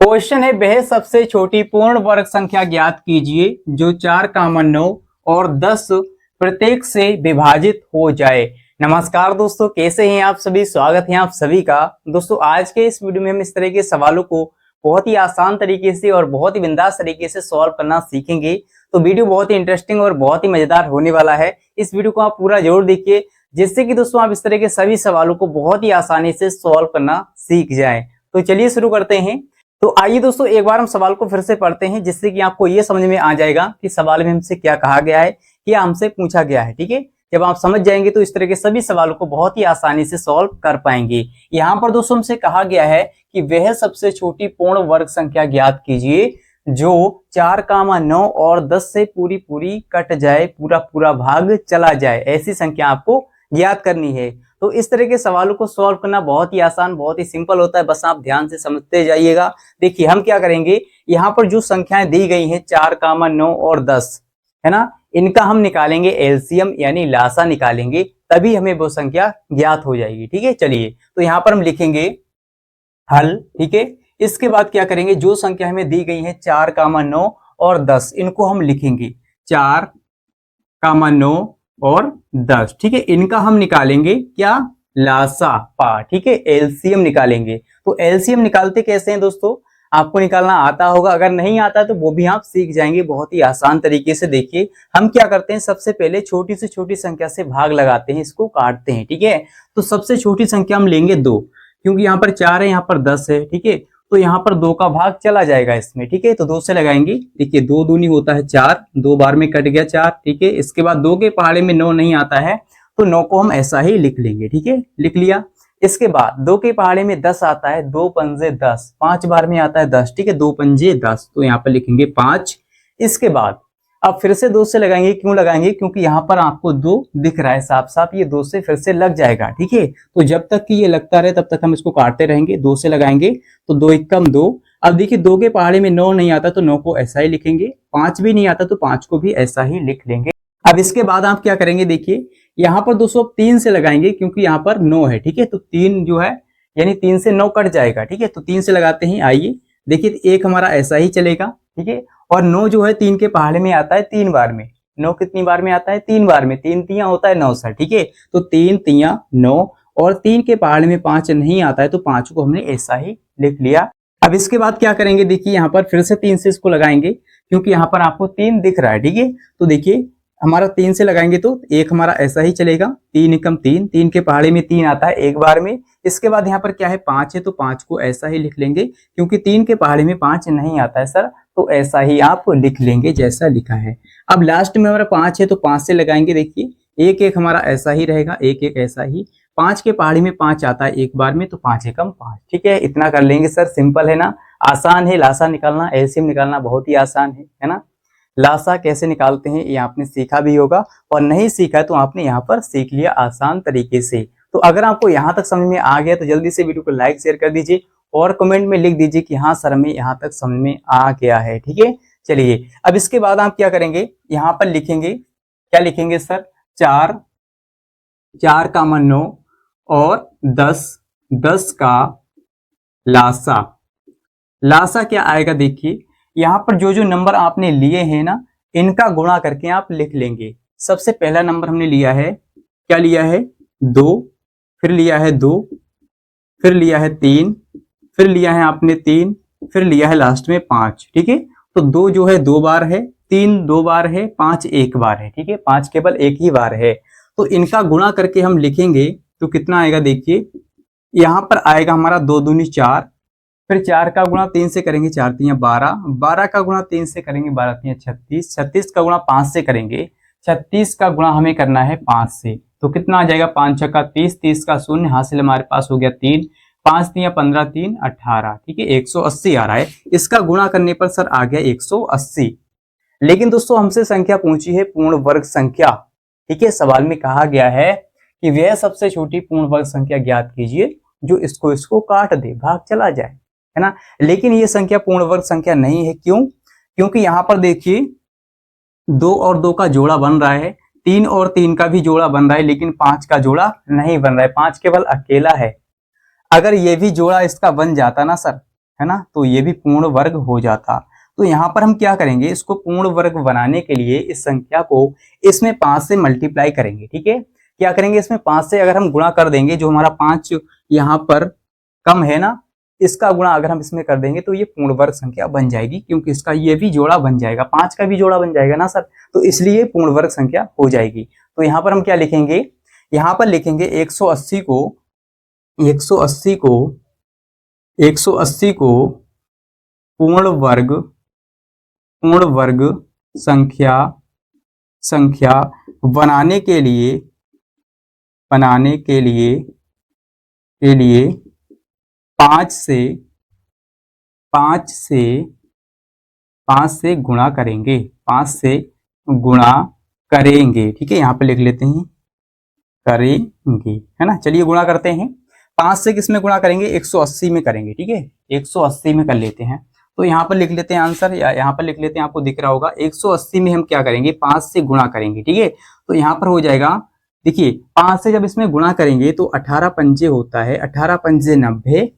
Question है, वह सबसे छोटी पूर्ण वर्ग संख्या ज्ञात कीजिए जो 4 कामन 9 और 10 प्रत्येक से विभाजित हो जाए। नमस्कार दोस्तों, कैसे हैं आप सभी। स्वागत है आप सभी का। दोस्तों आज के इस वीडियो में हम इस तरह के सवालों को बहुत ही आसान तरीके से और बहुत ही बिंदास तरीके से सॉल्व करना सीखेंगे। तो वीडियो बहुत ही इंटरेस्टिंग और बहुत ही मजेदार होने वाला है। इस वीडियो को आप पूरा जरूर देखिए, जिससे कि दोस्तों आप इस तरह के सभी सवालों को बहुत ही आसानी से सॉल्व करना सीख जाएं। तो चलिए शुरू करते हैं। तो आइए दोस्तों एक बार हम सवाल को फिर से पढ़ते हैं, जिससे कि आपको ये समझ में आ जाएगा कि सवाल में हमसे क्या कहा गया है, क्या हमसे पूछा गया है। ठीक है, जब आप समझ जाएंगे तो इस तरह के सभी सवालों को बहुत ही आसानी से सॉल्व कर पाएंगे। यहाँ पर दोस्तों हमसे कहा गया है कि वह सबसे छोटी पूर्ण वर्ग संख्या ज्ञात कीजिए जो 4 कामा 9 और 10 से पूरी पूरी कट जाए, पूरा पूरा भाग चला जाए। ऐसी संख्या आपको ज्ञात करनी है। तो इस तरह के सवालों को सॉल्व करना बहुत ही आसान, बहुत ही सिंपल होता है। बस आप ध्यान से समझते जाइएगा। देखिए हम क्या करेंगे, यहाँ पर जो संख्याएं दी गई हैं 4 कामा 9 और 10 है ना, इनका हम निकालेंगे एलसीएम यानी लासा निकालेंगे, तभी हमें वो संख्या ज्ञात हो जाएगी। ठीक है, चलिए तो यहाँ पर हम लिखेंगे हल। ठीक है, इसके बाद क्या करेंगे, जो संख्या हमें दी गई है 4 कामा 9 और 10, इनको हम लिखेंगे 4 कामा 9 और 10। ठीक है, इनका हम निकालेंगे क्या, लासा पा। ठीक है, एलसीएम निकालेंगे। तो एलसीएम निकालते कैसे हैं दोस्तों, आपको निकालना आता होगा। अगर नहीं आता तो वो भी आप सीख जाएंगे बहुत ही आसान तरीके से। देखिए हम क्या करते हैं, सबसे पहले छोटी से छोटी संख्या से भाग लगाते हैं, इसको काटते हैं। ठीक है, तो सबसे छोटी संख्या हम लेंगे 2, क्योंकि यहाँ पर 4 है, यहाँ पर 10 है। ठीक है, तो यहाँ पर 2 का भाग चला जाएगा इसमें। ठीक है, तो 2 से लगाएंगे। देखिए 2 दूनी होता है 4, 2 बार में कट गया 4। ठीक है, इसके बाद 2 के पहाड़े में 9 नहीं आता है, तो 9 को हम ऐसा ही लिख लेंगे। ठीक है, लिख लिया। इसके बाद 2 के पहाड़े में 10 आता है, 2 पंजे 10, 5 बार में आता है 10। ठीक है, 2 पंजे 10, तो यहाँ पर लिखेंगे 5। इसके बाद अब फिर से 2 से लगाएंगे। क्यों लगाएंगे, क्योंकि यहाँ पर आपको 2 दिख रहा है साफ साफ, ये 2 से फिर से लग जाएगा। ठीक है, तो जब तक कि ये लगता रहे तब तक हम इसको काटते रहेंगे। 2 से लगाएंगे तो 2 एकम 2। अब देखिए 2 के पहाड़े में 9 नहीं आता तो 9 को ऐसा ही लिखेंगे, 5 भी नहीं आता तो 5 को भी ऐसा ही लिख लेंगे। अब इसके बाद आप क्या करेंगे, देखिए यहाँ पर दोस्तों 3 से लगाएंगे, क्योंकि यहाँ पर 9 है। ठीक है, तो 3 जो है यानी 3 से 9 कट जाएगा। ठीक है, तो 3 से लगाते हैं। आइए देखिए एक हमारा ऐसा ही चलेगा। ठीक है, और 9 जो है 3 के पहाड़े में आता है 3 बार में। 9 कितनी बार में आता है, 3 बार में। 3 तियां होता है 9 सर। ठीक है, तो 3 तियां 9, और 3 के पहाड़े में 5 नहीं आता है, तो 5 को हमने ऐसा ही लिख लिया। अब इसके बाद क्या करेंगे, देखिए यहाँ पर फिर से 3 से इसको लगाएंगे, क्योंकि यहाँ पर आपको 3 दिख रहा है। ठीक है, तो देखिए हमारा 3 से लगाएंगे तो एक हमारा ऐसा ही चलेगा, 3 एकम 3, 3 के पहाड़े में 3 आता है एक बार में। इसके बाद यहाँ पर क्या है, 5 है, तो 5 को ऐसा ही लिख लेंगे, क्योंकि 3 के पहाड़े में 5 नहीं आता है सर, तो ऐसा ही आप लिख लेंगे जैसा लिखा है। अब लास्ट में हमारा 5 है, तो 5 से लगाएंगे। देखिए एक एक हमारा ऐसा ही रहेगा, एक एक ऐसा ही। 5 के पहाड़ी में 5 आता है एक बार में, तो 5 एकम 5। ठीक है, इतना कर लेंगे सर। सिंपल है ना, आसान है। लासा निकालना, एलसीएम निकालना बहुत ही आसान है ना। लासा कैसे निकालते हैं ये आपने सीखा भी होगा, और नहीं सीखा है तो आपने यहाँ पर सीख लिया आसान तरीके से। तो अगर आपको यहाँ तक समझ में आ गया तो जल्दी से वीडियो को लाइक शेयर कर दीजिए, और कमेंट में लिख दीजिए कि हाँ सर हमें यहाँ तक समझ में आ गया है। ठीक है, चलिए अब इसके बाद आप क्या करेंगे, यहाँ पर लिखेंगे, क्या लिखेंगे सर, 4 कामा 9 और 10, 10 का लासा। लासा क्या आएगा, देखिए यहाँ पर जो जो नंबर आपने लिए हैं ना, इनका गुणा करके आप लिख लेंगे। सबसे पहला नंबर हमने लिया है, क्या लिया है, 2, फिर लिया है 2, फिर लिया है 3, फिर लिया है आपने 3, फिर लिया है लास्ट में 5। ठीक है, तो 2 जो है 2 बार है, 3 2 बार है, 5 1 बार है। ठीक है, 5 केवल एक ही बार है, तो इनका गुणा करके हम लिखेंगे तो कितना आएगा, देखिए यहाँ पर आएगा हमारा 2 दूनी 4, फिर 4 का गुणा 3 से करेंगे, 4 तियां 12, 12 का गुणा 3 से करेंगे, 12 तियां 36, 36 का गुणा 5 से करेंगे, 36 का गुणा हमें करना है 5 से, तो कितना आ जाएगा, 5 छक्का 30, 30 का शून्य हासिल हमारे पास हो गया 3, 5 तियां 15, 3 18। ठीक है, 180 आ रहा है। इसका गुणा करने पर सर आ गया 180। लेकिन दोस्तों हमसे संख्या पूछी है पूर्ण वर्ग संख्या। ठीक है, सवाल में कहा गया है कि वह सबसे छोटी पूर्ण वर्ग संख्या ज्ञात कीजिए जो इसको काट दे, भाग चला जाए, है ना। लेकिन ये संख्या पूर्ण वर्ग संख्या नहीं है। क्यों, क्योंकि यहाँ पर देखिए 2 और 2 का जोड़ा बन रहा है, 3 और 3 का भी जोड़ा बन रहा है, लेकिन 5 का जोड़ा नहीं बन रहा है। 5 केवल अकेला है। अगर ये भी जोड़ा इसका बन जाता ना सर, है ना, तो ये भी पूर्ण वर्ग हो जाता। तो यहाँ पर हम क्या करेंगे, इसको पूर्ण वर्ग बनाने के लिए इस संख्या को इसमें 5 से मल्टीप्लाई करेंगे। ठीक है, क्या करेंगे, इसमें 5 से अगर हम गुणा कर देंगे, जो हमारा 5 यहाँ पर कम है ना, इसका गुणा अगर हम इसमें कर देंगे तो ये पूर्ण वर्ग संख्या बन जाएगी, क्योंकि इसका ये भी जोड़ा बन जाएगा, 5 का भी जोड़ा बन जाएगा ना सर, तो इसलिए पूर्ण वर्ग संख्या हो जाएगी। तो यहाँ पर हम क्या लिखेंगे, यहाँ पर लिखेंगे 180 को 180 को 180 को पूर्ण वर्ग संख्या बनाने के लिए 5 से गुणा करेंगे, 5 से गुणा करेंगे। ठीक है, यहाँ पे लिख लेते हैं करेंगे, है ना। चलिए गुणा करते हैं, 5 से किस में गुणा करेंगे, 180 में करेंगे। ठीक है, 180 में कर लेते हैं। तो यहाँ पर लिख लेते हैं आंसर, या यहाँ पर लिख लेते हैं, आपको दिख रहा होगा 180 में हम क्या करेंगे, 5 से गुणा करेंगे। ठीक है, तो यहाँ पर हो जाएगा, देखिए 5 से जब इसमें गुणा करेंगे तो 18 पंजे होता है, 18 पंजे 90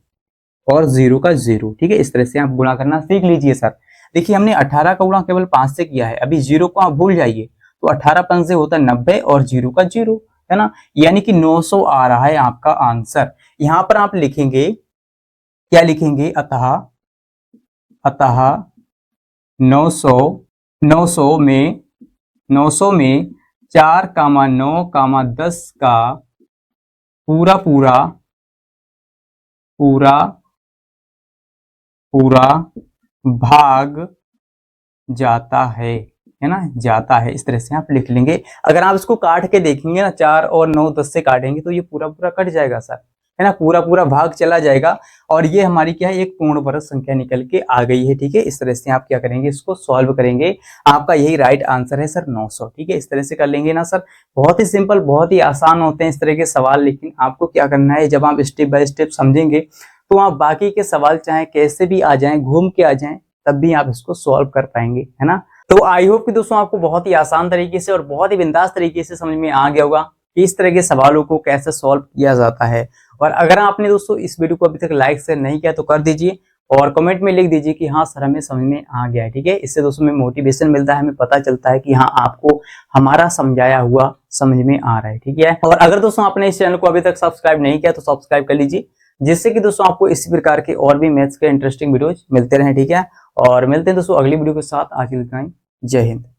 और 0 का 0। ठीक है, इस तरह से आप गुणा करना सीख लीजिए सर। देखिए हमने 18 का गुणा केवल 5 से किया है, अभी 0 को आप भूल जाइए। तो 18 पंजे होता है 90 और 0 का 0, है ना, यानी कि 900 आ रहा है आपका आंसर। यहाँ पर आप लिखेंगे, क्या लिखेंगे, अतः 900 में 4, 9, 10 का पूरा भाग जाता है ना, जाता है। इस तरह से आप लिख लेंगे। अगर आप इसको काट के देखेंगे ना, 4 और 9, 10 से काटेंगे तो ये पूरा कट जाएगा सर, है ना, पूरा भाग चला जाएगा और ये हमारी क्या है, एक पूर्ण वर्ग संख्या निकल के आ गई है। ठीक है, इस तरह से आप क्या करेंगे, इसको सॉल्व करेंगे, आपका यही राइट आंसर है सर 900। ठीक है, इस तरह से कर लेंगे ना सर। बहुत ही सिंपल, बहुत ही आसान होते हैं इस तरह के सवाल, लेकिन आपको क्या करना है, जब आप स्टेप बाय स्टेप समझेंगे तो आप बाकी के सवाल चाहे कैसे भी आ जाएं, घूम के आ जाएं, तब भी आप इसको सॉल्व कर पाएंगे, है ना। तो आई होप कि दोस्तों आपको बहुत ही आसान तरीके से और बहुत ही बिंदास तरीके से समझ में आ गया होगा कि इस तरह के सवालों को कैसे सॉल्व किया जाता है। और अगर आपने दोस्तों इस वीडियो को अभी तक लाइक शेयर नहीं किया तो कर दीजिए और कमेंट में लिख दीजिए कि हाँ सर हमें समझ में आ गया है। ठीक है, इससे दोस्तों में मोटिवेशन मिलता है, हमें पता चलता है कि हाँ आपको हमारा समझाया हुआ समझ में आ रहा है। ठीक है, और अगर दोस्तों आपने इस चैनल को अभी तक सब्सक्राइब नहीं किया तो सब्सक्राइब कर लीजिए, जिससे कि दोस्तों आपको इसी प्रकार के और भी मैथ्स के इंटरेस्टिंग वीडियोज मिलते रहे। ठीक है, और मिलते हैं दोस्तों अगली वीडियो के साथ। आज के लिए जय हिंद।